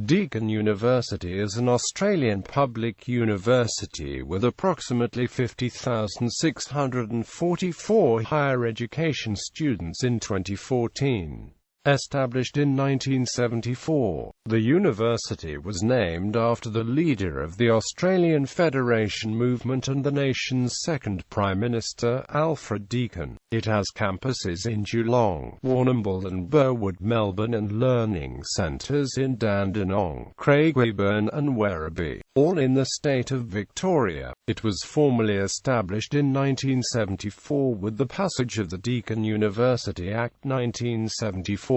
Deakin University is an Australian public university with approximately 50,644 higher education students in 2014. Established in 1974, the university was named after the leader of the Australian Federation movement and the nation's second Prime Minister, Alfred Deakin. It has campuses in Geelong, Warrnambool and Burwood, Melbourne, and learning centres in Dandenong, Craigieburn and Werribee, all in the state of Victoria. It was formally established in 1974 with the passage of the Deakin University Act 1974.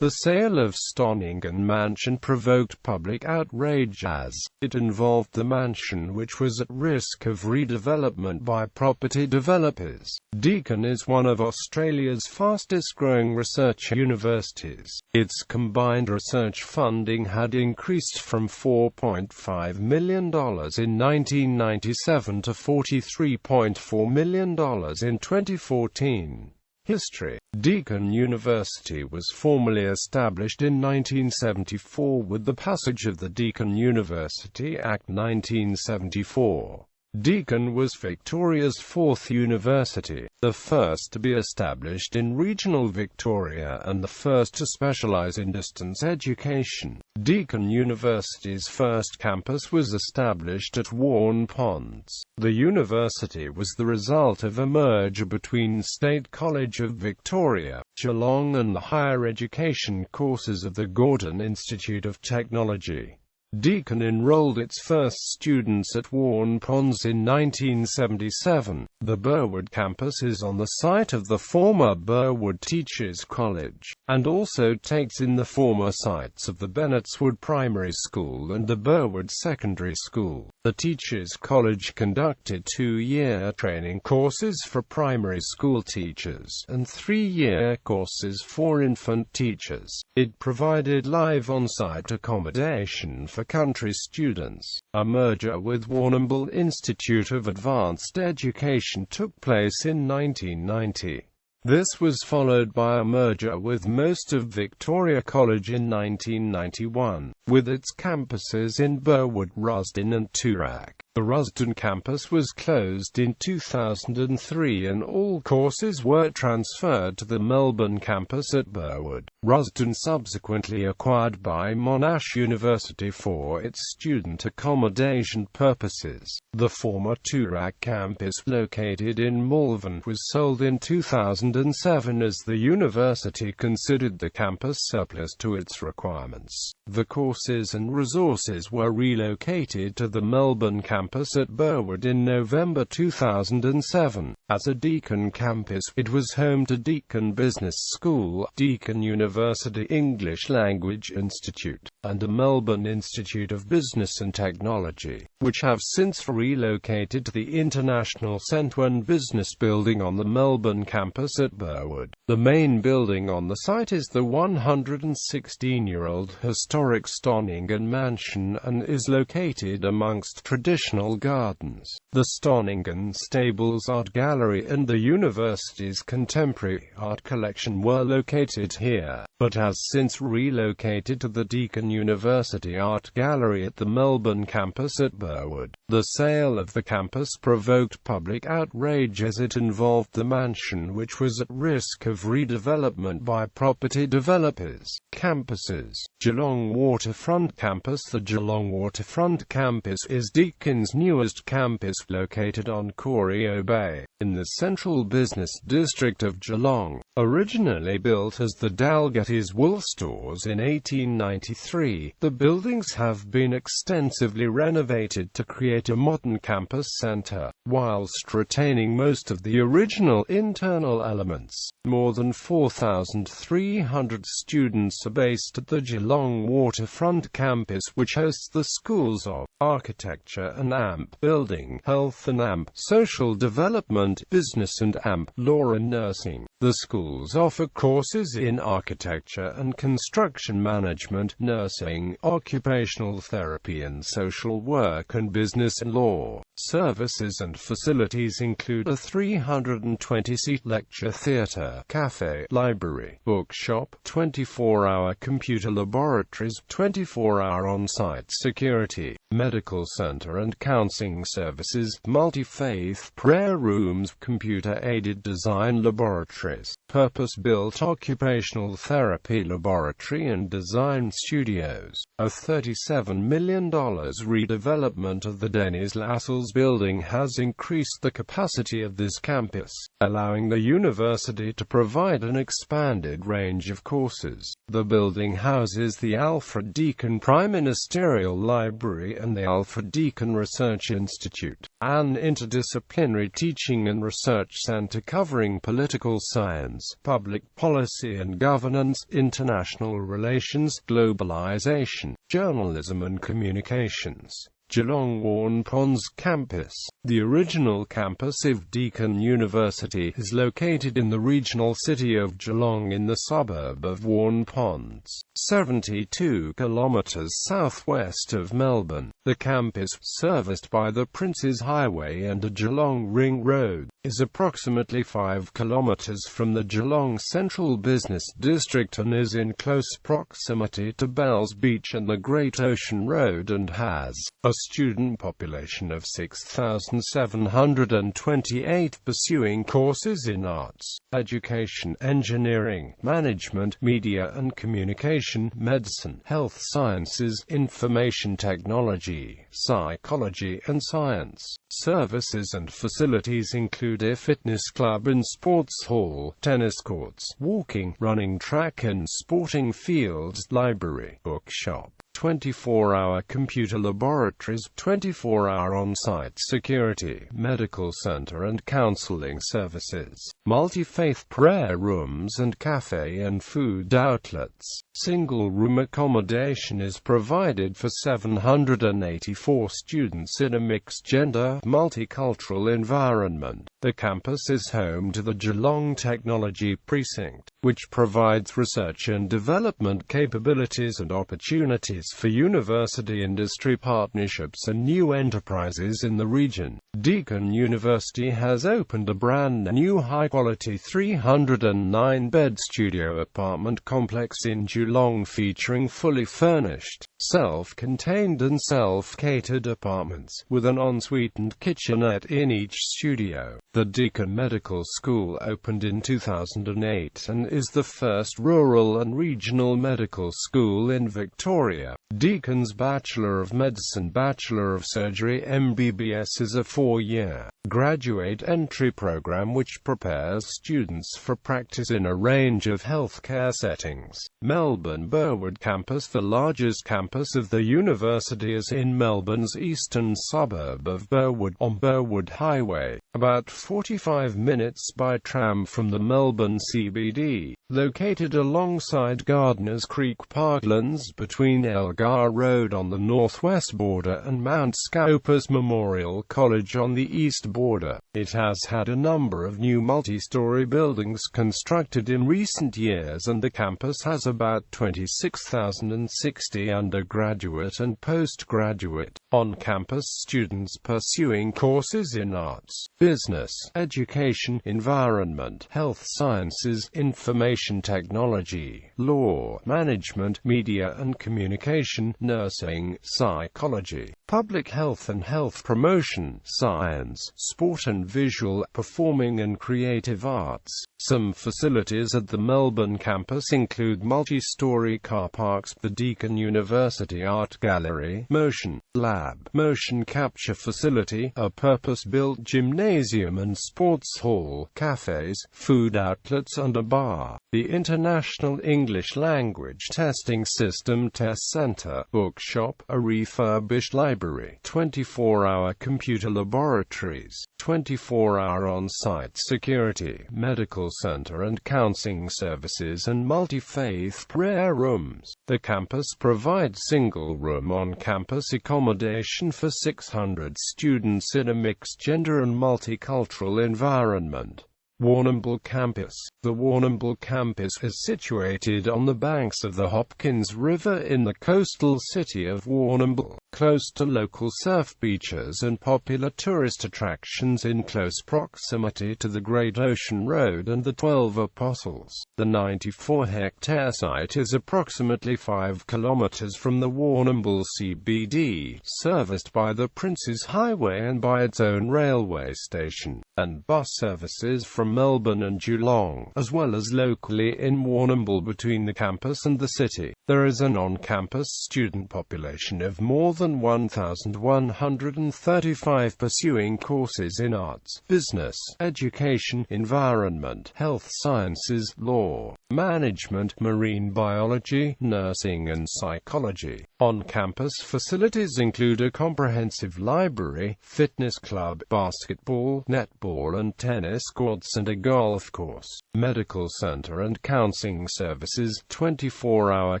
The sale of Stonnington Mansion provoked public outrage as it involved the mansion, which was at risk of redevelopment by property developers. Deakin is one of Australia's fastest-growing research universities. Its combined research funding had increased from $4.5 million in 1997 to $43.4 million in 2014. History. Deakin University was formally established in 1974 with the passage of the Deakin University Act 1974. Deakin was Victoria's fourth university, the first to be established in regional Victoria and the first to specialise in distance education. Deakin University's first campus was established at Warrnambool. The university was the result of a merger between State College of Victoria, Geelong and the higher education courses of the Gordon Institute of Technology. Deakin enrolled its first students at Warrnambool in 1977. The Burwood campus is on the site of the former Burwood Teachers College, and also takes in the former sites of the Bennettswood Primary School and the Burwood Secondary School. The Teachers College conducted 2-year training courses for primary school teachers and 3-year courses for infant teachers. It provided live on-site accommodation for country students. A merger with Warrnambool Institute of Advanced Education took place in 1990. This was followed by a merger with most of Victoria College in 1991, with its campuses in Burwood, Rusden and Toorak. The Rusden campus was closed in 2003 and all courses were transferred to the Melbourne campus at Burwood. Rusden subsequently acquired by Monash University for its student accommodation purposes. The former Toorak campus, located in Malvern, was sold in 2007 as the university considered the campus surplus to its requirements. The courses and resources were relocated to the Melbourne campus at Burwood in November 2007. As a Deakin campus, it was home to Deakin Business School, Deakin University English Language Institute, and the Melbourne Institute of Business and Technology, which have since relocated to the International Centre and Business Building on the Melbourne campus at Burwood. The main building on the site is the 116-year-old historic Stonnington Mansion and is located amongst traditional gardens. The Stonnington Stables Art Gallery and the university's contemporary art collection were located here, but has since relocated to the Deakin University Art Gallery at the Melbourne campus at Burwood. The sale of the campus provoked public outrage as it involved the mansion, which was at risk of redevelopment by property developers. Campuses. Geelong Waterfront Campus. The Geelong Waterfront Campus is Deakin's newest campus, located on Corio Bay, in the central business district of Geelong. Originally built as the Dalgetty's wool stores in 1893, the buildings have been extensively renovated to create a modern campus centre, whilst retaining most of the original internal elements. More than 4,300 students are based at the Geelong Waterfront Campus, which hosts the schools of Architecture and AMP, Building, Health and AMP, Social Development, Business and AMP, Law and Nursing. The school schools offer courses in architecture and construction management, nursing, occupational therapy and social work, and business and law. Services and facilities include a 320-seat lecture theatre, cafe, library, bookshop, 24-hour computer laboratories, 24-hour on-site security, medical centre and counselling services, multi-faith prayer rooms, computer-aided design laboratories, purpose-built occupational therapy laboratory and design studios. A $37 million redevelopment of the Denis Lascelles building has increased the capacity of this campus, allowing the university to provide an expanded range of courses. The building houses the Alfred Deakin Prime Ministerial Library and the Alfred Deakin Research Institute, an interdisciplinary teaching and research centre covering political science, public policy and governance, international relations, globalization, journalism and communications. Geelong Warrnambool campus. The original campus of Deakin University is located in the regional city of Geelong in the suburb of Warrnambool, 72 kilometres southwest of Melbourne. The campus, serviced by the Princes Highway and a Geelong Ring Road, is approximately 5 kilometres from the Geelong Central Business District and is in close proximity to Bells Beach and the Great Ocean Road, and has a student population of 6,728 pursuing courses in arts, education, engineering, management, media and communication, medicine, health sciences, information technology, psychology and science. Services and facilities include a fitness club and sports hall, tennis courts, walking, running track and sporting fields, library, bookshop, 24-hour computer laboratories, 24-hour on-site security, medical centre and counselling services, multi-faith prayer rooms and cafe and food outlets. Single-room accommodation is provided for 784 students in a mixed-gender, multicultural environment. The campus is home to the Geelong Technology Precinct, which provides research and development capabilities and opportunities for university industry partnerships and new enterprises in the region. Deakin University has opened a brand new high-quality 309-bed studio apartment complex in Geelong featuring fully furnished, self-contained and self-catered apartments, with an ensuite and kitchenette in each studio. The Deakin Medical School opened in 2008 and is the first rural and regional medical school in Victoria. Deakin's Bachelor of Medicine, Bachelor of Surgery (MBBS) is a 4-year graduate entry program which prepares students for practice in a range of healthcare settings. Melbourne Burwood campus. The largest campus of the university is in Melbourne's eastern suburb of Burwood, on Burwood Highway, about 45 minutes by tram from the Melbourne CBD. Located alongside Gardeners Creek Parklands between Elgar Road on the northwest border and Mount Scopus Memorial College on the east border, it has had a number of new multi-story buildings constructed in recent years, and the campus has about 26,060 undergraduate and postgraduate, on-campus students pursuing courses in arts, business, education, environment, health sciences, information technology, law, management, media and communication, nursing, psychology, public health and health promotion, science, sport and visual, performing and creative arts. Some facilities at the Melbourne campus include multi-story car parks, the Deakin University Art Gallery, motion lab, motion capture facility, a purpose-built gymnasium and sports hall, cafes, food outlets and a bar, the International English Language Testing System Test Centre, bookshop, a refurbished library, 24-hour computer laboratories, 24-hour on-site security, medical centre and counselling services and multi-faith prayer rooms. The campus provides single-room on-campus accommodation for 600 students in a mixed-gender and multicultural environment. Warrnambool Campus. The Warrnambool Campus is situated on the banks of the Hopkins River in the coastal city of Warrnambool, close to local surf beaches and popular tourist attractions in close proximity to the Great Ocean Road and the 12 Apostles. The 94-hectare site is approximately 5 kilometers from the Warrnambool CBD, serviced by the Princes Highway and by its own railway station, and bus services from Melbourne and Geelong, as well as locally in Warrnambool between the campus and the city. There is an on-campus student population of more than 1,135 pursuing courses in arts, business, education, environment, health sciences, law, management, marine biology, nursing and psychology. On-campus facilities include a comprehensive library, fitness club, basketball, netball and tennis courts and a golf course, medical center and counseling services, 24-hour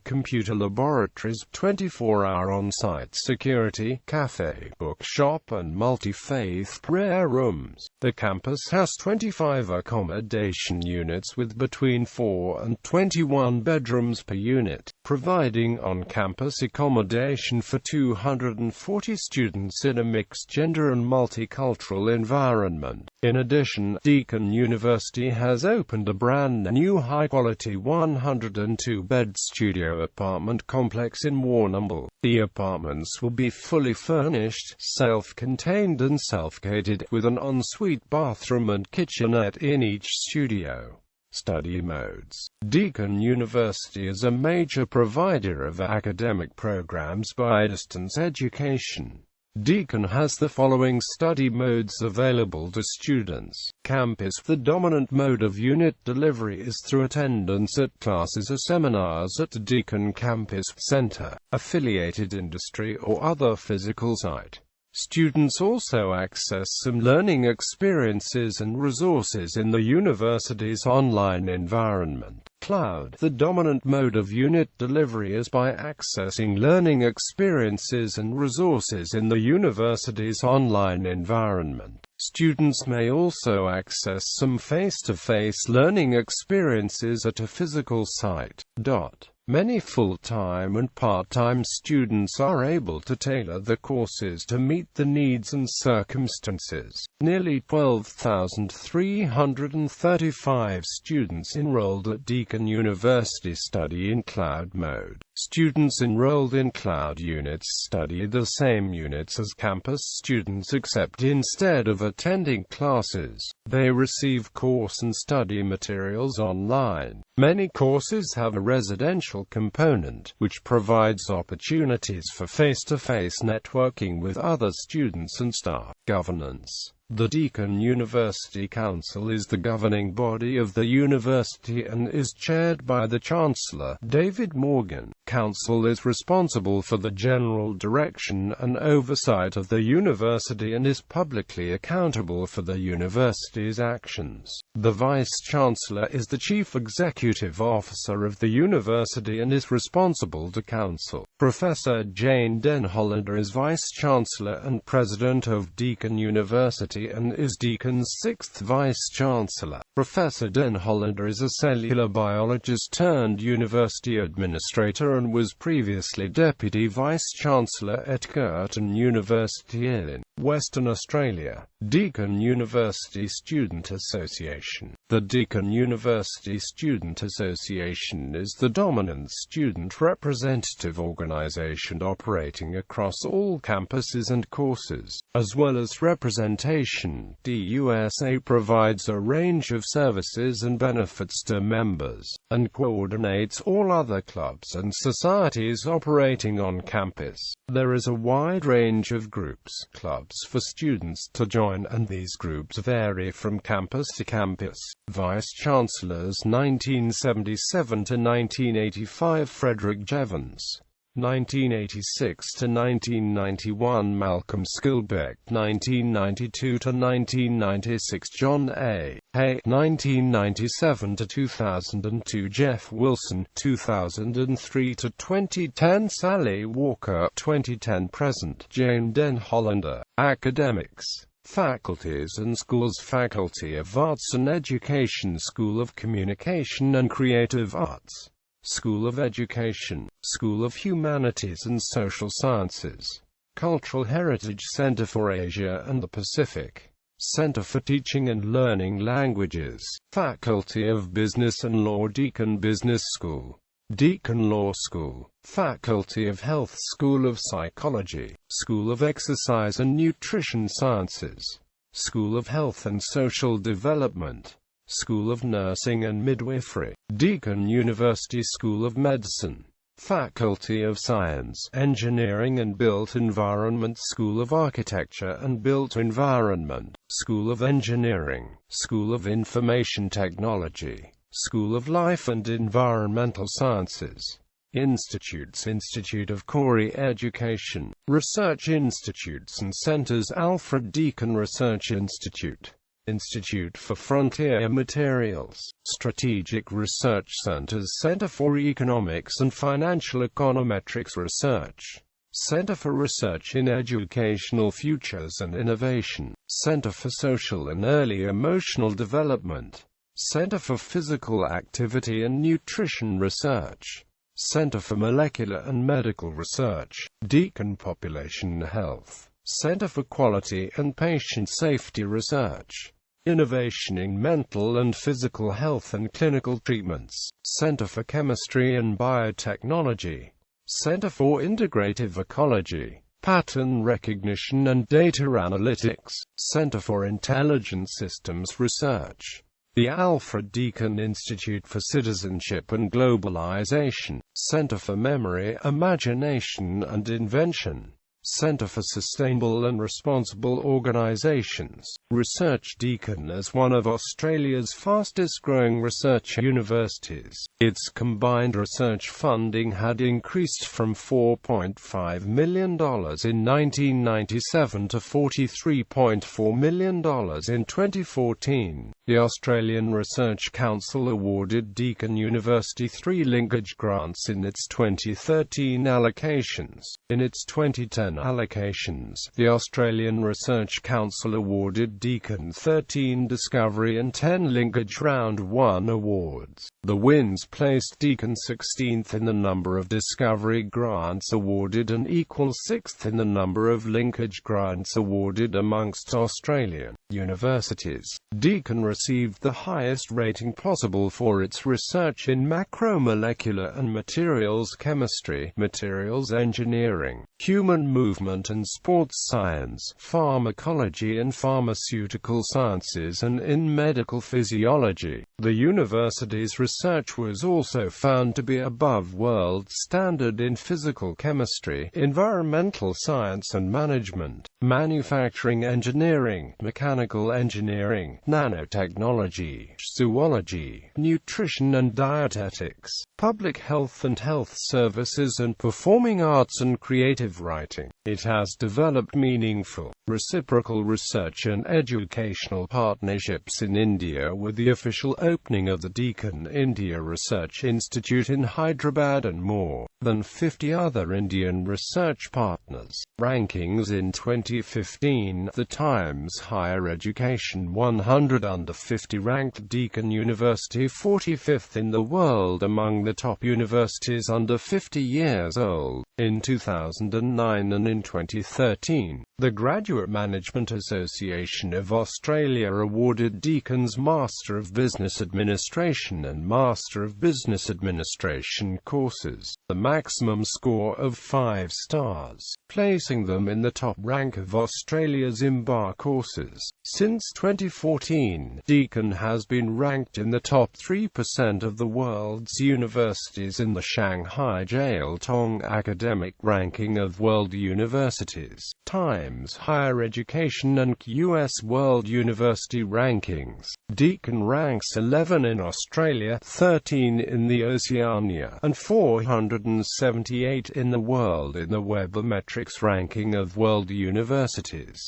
computer laboratories, 24-hour on-site security, cafe, bookshop and multi-faith prayer rooms. The campus has 25 accommodation units with between 4 and 21 bedrooms per unit, providing on-campus accommodation for 240 students in a mixed-gender and multicultural environment. In addition, Deakin University has opened a brand new high-quality 102-bed studio apartment complex in Warrnambool. The apartments will be fully furnished, self-contained and self-catered, with an ensuite bathroom and kitchenette in each studio. Study modes. Deakin University is a major provider of academic programs by distance education. Deakin has the following study modes available to students. Campus. The dominant mode of unit delivery is through attendance at classes or seminars at the Deakin Campus Centre, affiliated industry or other physical site. Students also access some learning experiences and resources in the university's online environment. Cloud. The dominant mode of unit delivery is by accessing learning experiences and resources in the university's online environment. Students may also access some face-to-face learning experiences at a physical site. Many full-time and part-time students are able to tailor the courses to meet the needs and circumstances. Nearly 12,335 students enrolled at Deakin University study in cloud mode. Students enrolled in cloud units study the same units as campus students, except instead of attending classes, they receive course and study materials online. Many courses have a residential component, which provides opportunities for face-to-face networking with other students and staff. Governance. The Deakin University Council is the governing body of the university and is chaired by the Chancellor, David Morgan. Council is responsible for the general direction and oversight of the university and is publicly accountable for the university's actions. The Vice-Chancellor is the Chief Executive Officer of the university and is responsible to Council. Professor Jane Den Hollander is Vice-Chancellor and President of Deakin University and is Deakin's 6th Vice-Chancellor. Professor Den Hollander is a cellular biologist turned university administrator and was previously Deputy Vice-Chancellor at Curtin University-It in Western Australia. Deakin University Student Association. The Deakin University Student Association is the dominant student representative organisation operating across all campuses and courses, as well as representation. DUSA provides a range of services and benefits to members, and coordinates all other clubs and societies operating on campus. There is a wide range of groups, clubs for students to join, and these groups vary from campus to campus. Vice-Chancellors 1977 to 1985 Frederick Jevons, 1986 to 1991 Malcolm Skilbeck, 1992 to 1996 John A. Hay, 1997 to 2002 Jeff Wilson, 2003 to 2010 Sally Walker, 2010 present Jane Den Hollander. Academics. Faculties and schools: Faculty of Arts and Education, School of Communication and Creative Arts, School of Education, School of Humanities and Social Sciences, Cultural Heritage Center for Asia and the Pacific, Center for Teaching and Learning Languages. Faculty of Business and Law: Deakin Business School, Deakin Law School, Faculty of Health, School of Psychology, School of Exercise and Nutrition Sciences, School of Health and Social Development, School of Nursing and Midwifery, Deakin University School of Medicine, Faculty of Science, Engineering and Built Environment, School of Architecture and Built Environment, School of Engineering, School of Information Technology, School of Life and Environmental Sciences. Institutes: Institute of Corey Education, Research Institutes and Centers: Alfred Deakin Research Institute, Institute for Frontier Materials, Strategic Research Centers: Center for Economics and Financial Econometrics Research, Center for Research in Educational Futures and Innovation, Center for Social and Early Emotional Development, Center for Physical Activity and Nutrition Research, Center for Molecular and Medical Research, Deakin Population Health, Center for Quality and Patient Safety Research, Innovation in Mental and Physical Health and Clinical Treatments, Center for Chemistry and Biotechnology, Center for Integrative Ecology, Pattern Recognition and Data Analytics, Center for Intelligent Systems Research, the Alfred Deakin Institute for Citizenship and Globalization, Center for Memory, Imagination and Invention, Center for Sustainable and Responsible Organizations. Research: Deakin is one of Australia's fastest-growing research universities. Its combined research funding had increased from $4.5 million in 1997 to $43.4 million in 2014. The Australian Research Council awarded Deakin University 3 linkage grants in its 2013 allocations. In its 2010 allocations, the Australian Research Council awarded Deakin 13 Discovery and 10 Linkage Round 1 awards. The wins placed Deakin 16th in the number of Discovery grants awarded and equal 6th in the number of linkage grants awarded amongst Australian universities. Deakin received the highest rating possible for its research in macromolecular and materials chemistry, materials engineering, human movement and sports science, pharmacology and pharmaceutical sciences, and in medical physiology. The university's research was also found to be above world standard in physical chemistry, environmental science and management, manufacturing engineering, mechanical engineering, nanotechnology, zoology, nutrition and dietetics, public health and health services, and performing arts and creative writing. It has developed meaningful, reciprocal research and educational partnerships in India, with the official opening of the Deakin India Research Institute in Hyderabad and more than 50 other Indian research partners. Rankings in 2015, The Times Higher Education 100 Under 50 ranked Deakin University 45th in the world among the top universities under 50 years old. In 2009 and in 2013, the Graduate Management Association of Australia awarded Deakin's Master of Business Administration and Master of Business Administration courses the maximum score of 5 stars, placing them in the top rank of Australia's MBA courses. Since 2014, Deakin has been ranked in the top 3% of the world's universities in the Shanghai Jiao-Tong Academic Ranking of World Universities, Times Higher Education and US World University Rankings. Deakin ranks 11 in Australia, 13 in the Oceania, and 478 in the world in the Webometrics Ranking of World Universities.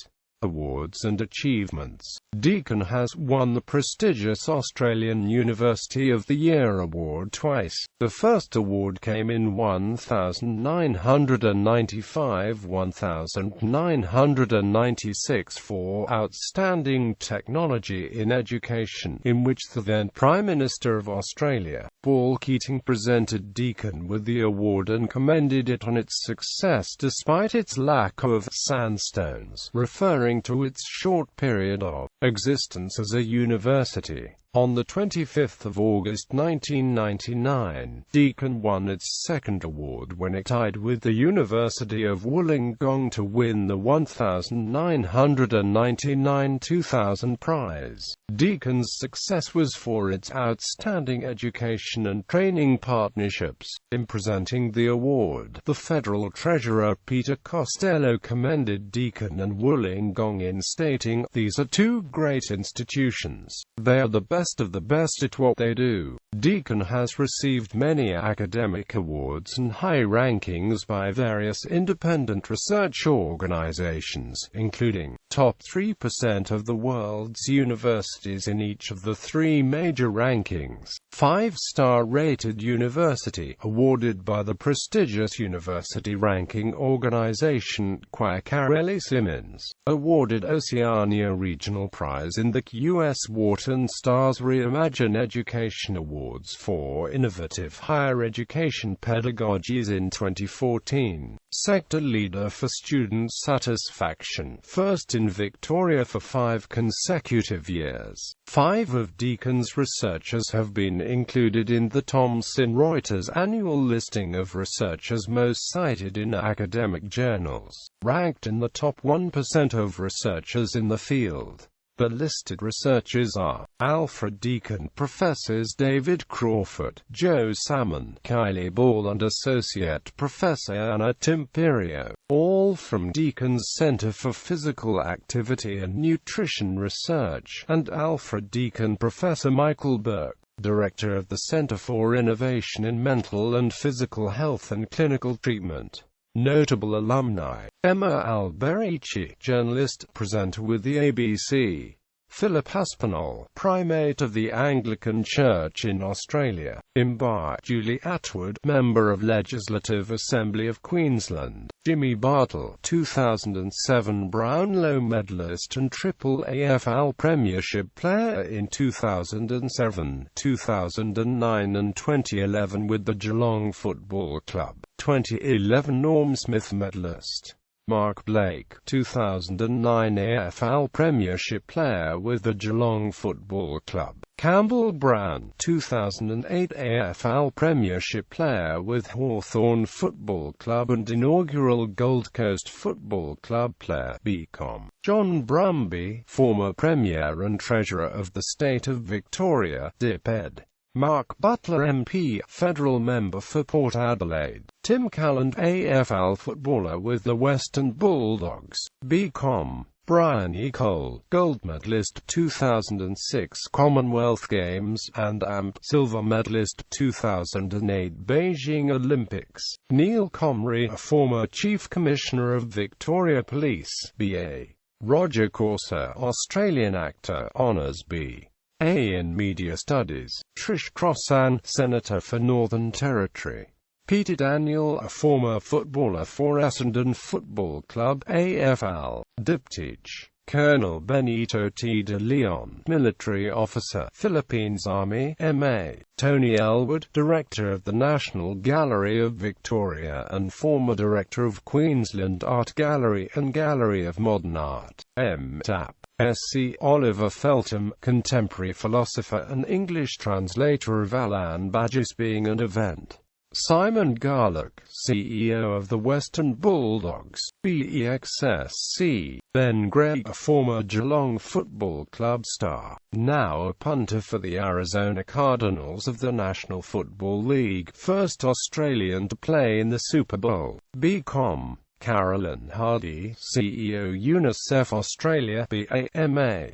Awards and achievements. Deakin has won the prestigious Australian University of the Year award twice. The first award came in 1995-1996 for Outstanding Technology in Education, in which the then Prime Minister of Australia, Paul Keating, presented Deakin with the award and commended it on its success despite its lack of sandstones, referring to its short period of existence as a university. On 25 August 1999, Deakin won its second award when it tied with the University of Wollongong to win the 1999-2000 prize. Deakin's success was for its outstanding education and training partnerships. In presenting the award, the Federal Treasurer Peter Costello commended Deakin and Wollongong in stating, "These are two great institutions. They are the best of the best at what they do." Deakin has received many academic awards and high rankings by various independent research organizations, including top 3% of the world's universities in each of the three major rankings. 5-star rated university, awarded by the prestigious university ranking organization Quackarelli-Simmons. Awarded Oceania Regional Prize in the U.S. Wharton Stars Reimagine Education Awards for Innovative Higher Education Pedagogies in 2014. Sector Leader for Student Satisfaction, first in Victoria for 5 consecutive years. 5 of Deakin's researchers have been included in the Thomson Reuters annual listing of researchers most cited in academic journals, ranked in the top 1% of researchers in the field. The listed researchers are Alfred Deakin, Professors David Crawford, Joe Salmon, Kylie Ball and Associate Professor Anna Timperio, all from Deakin's Centre for Physical Activity and Nutrition Research, and Alfred Deakin, Professor Michael Burke, Director of the Centre for Innovation in Mental and Physical Health and Clinical Treatment. Notable alumni: Emma Alberici, journalist, presenter with the ABC; Philip Aspinall, Primate of the Anglican Church in Australia; Imbibe; Julie Atwood, Member of Legislative Assembly of Queensland; Jimmy Bartle, 2007 Brownlow medalist and Triple AFL Premiership player in 2007, 2009 and 2011 with the Geelong Football Club; 2011 Norm Smith medalist. Mark Blake, 2009 AFL Premiership player with the Geelong Football Club. Campbell Brown, 2008 AFL Premiership player with Hawthorn Football Club and inaugural Gold Coast Football Club player. BCom. John Brumby, former Premier and Treasurer of the State of Victoria.It. Mark Butler MP, Federal Member for Port Adelaide. Tim Calland, AFL footballer with the Western Bulldogs. BCom. Brian E. Cole, gold medalist 2006 Commonwealth Games and AMP, silver medalist 2008 Beijing Olympics. Neil Comrie, a former Chief Commissioner of Victoria Police. BA. Roger Corser, Australian actor, Honours B. A in Media Studies. Trish Crossan, Senator for Northern Territory. Peter Daniel, a former footballer for Essendon Football Club, AFL. Diptych. Colonel Benito T. de Leon, military officer, Philippines Army, MA. Tony Elwood, Director of the National Gallery of Victoria and former Director of Queensland Art Gallery and Gallery of Modern Art, MTAP. SC Oliver Feltham, contemporary philosopher and English translator of Alan Badger's Being an Event. Simon Garlock, CEO of the Western Bulldogs, BEXSC. Ben Gray, a former Geelong Football Club star, now a punter for the Arizona Cardinals of the National Football League, first Australian to play in the Super Bowl. BCom. Carolyn Hardy, CEO UNICEF Australia, BAMA.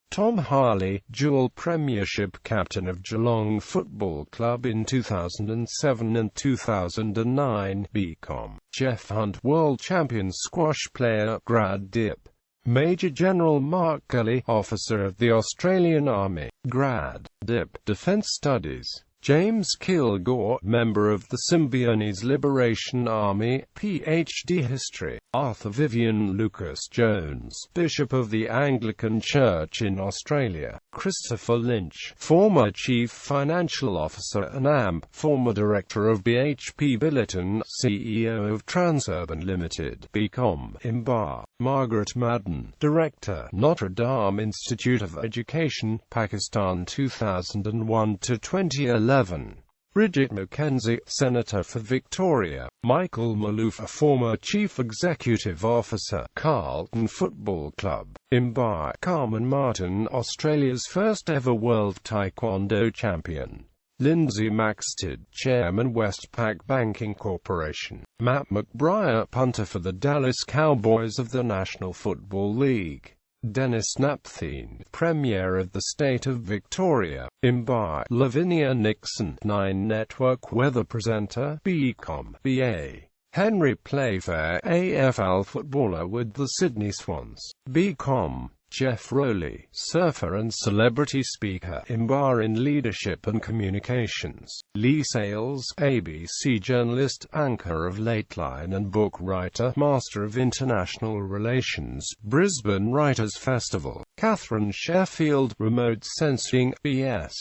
Tom Harley, dual premiership captain of Geelong Football Club in 2007 and 2009, BCom. Jeff Hunt, world champion squash player, grad dip. Major General Mark Kelly, officer of the Australian Army, Grad. Dip. Defence Studies. James Kilgore, member of the Symbionese Liberation Army, Ph.D. History. Arthur Vivian Lucas Jones, Bishop of the Anglican Church in Australia. Christopher Lynch, former Chief Financial Officer and AMP, former Director of BHP Billiton, CEO of Transurban Limited, BCom, Imbar. Margaret Madden, Director, Notre Dame Institute of Education, Pakistan 2001 to 2011. Bridget Mackenzie, Senator for Victoria. Michael Malouf, a former Chief Executive Officer, Carlton Football Club. Imbar. Carmen Martin, Australia's first ever World Taekwondo Champion. Lindsay Maxted, Chairman Westpac Banking Corporation. Matt McBriar, punter for the Dallas Cowboys of the National Football League. Dennis Napthine, Premier of the State of Victoria. Imbar. Lavinia Nixon, Nine Network weather presenter, BCom, BA. Henry Playfair, AFL footballer with the Sydney Swans, BCom. Jeff Rowley, surfer and celebrity speaker, Imbar in leadership and communications. Lee Sales, ABC journalist, anchor of Lateline and book writer, master of international relations, Brisbane Writers' Festival. Catherine Sheffield, remote sensing, BS.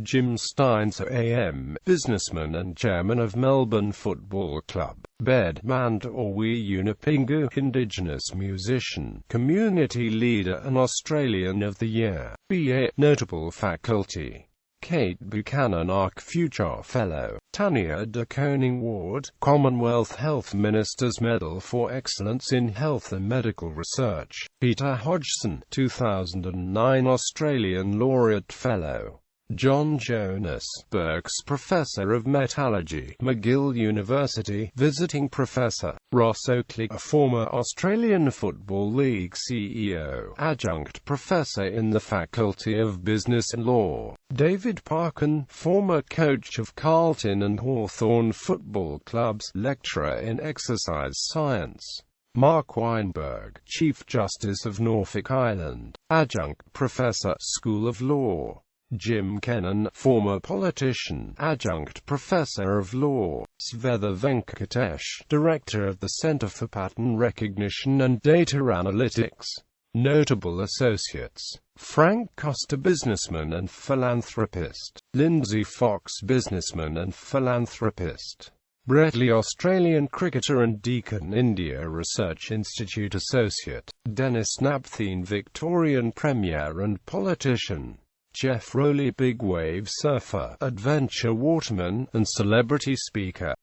Jim Steins, AM, businessman and chairman of Melbourne Football Club. Bed Mandawi Unipingu, Indigenous musician, community leader and Australian of the Year. BA, notable faculty. Kate Buchanan, Arc Future Fellow. Tanya de Koning Ward, Commonwealth Health Minister's Medal for Excellence in Health and Medical Research. Peter Hodgson, 2009 Australian Laureate Fellow. John Jonas, Burke's Professor of Metallurgy, McGill University, Visiting Professor. Ross Oakley, a former Australian Football League CEO, Adjunct Professor in the Faculty of Business and Law. David Parkin, former coach of Carlton and Hawthorn Football Clubs, Lecturer in Exercise Science. Mark Weinberg, Chief Justice of Norfolk Island, Adjunct Professor, School of Law. Jim Kennan, former politician, Adjunct Professor of Law. Sveta Venkatesh, Director of the Centre for Pattern Recognition and Data Analytics. Notable associates: Frank Costa, businessman and philanthropist. Lindsay Fox, businessman and philanthropist. Brett Lee, Australian cricketer and Deakin India Research Institute associate. Dennis Napthine, Victorian Premier and politician. Jeff Rowley, big wave surfer, adventure waterman, and celebrity speaker.